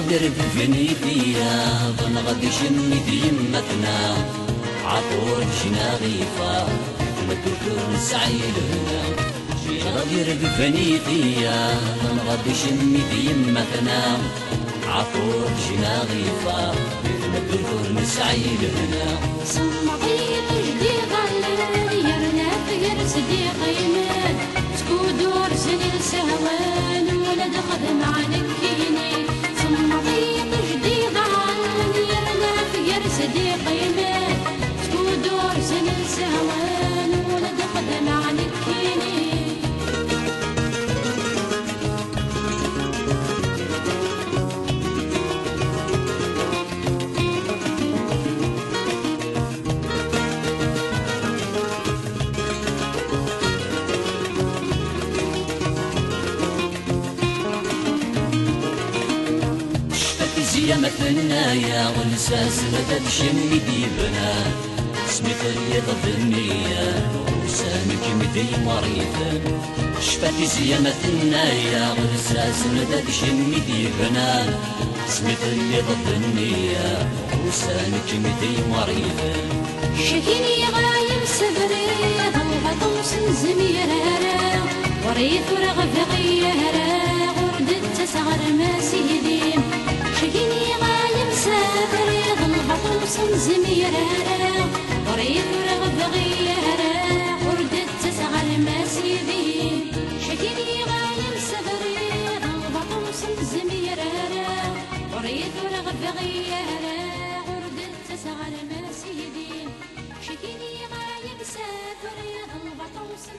غدر بفنيتيا بنغدي شمي يمتنا عطور جنا غيفا مدوكر سعيلنا غدر بفنيتيا بنغدي شمي يمتنا عطور جنا غيفا مدوكر سعيلنا صمغيط جدي غلال يرنا غير صديق يمد سكودور سنين سهوان ولد خدم عليك كيني صمغيط جدي غلال يرنا غير صديق يمد سكودور سنين سهوان ولد خدم عليك كيني يا مثلنا يا ونساس مدد شمي ديبنا اسمي طريق الدنيا وسامك مدي مريضا شفاتي زيامتنا يا ونساس مدد شمي ديبنا اسمي طريق الدنيا وسامك مدي مريضا شكيني غايم سبري ضوغة زميرارا وريث رغب غيارا غردت تسعر ما سيديم شكيني غايم سبري ضوغة زميرارا وريث رغب غيارا غردت تسعر ما سيديم شكيني غايم سبري ضوغة زميرارا وريث رغب غيارا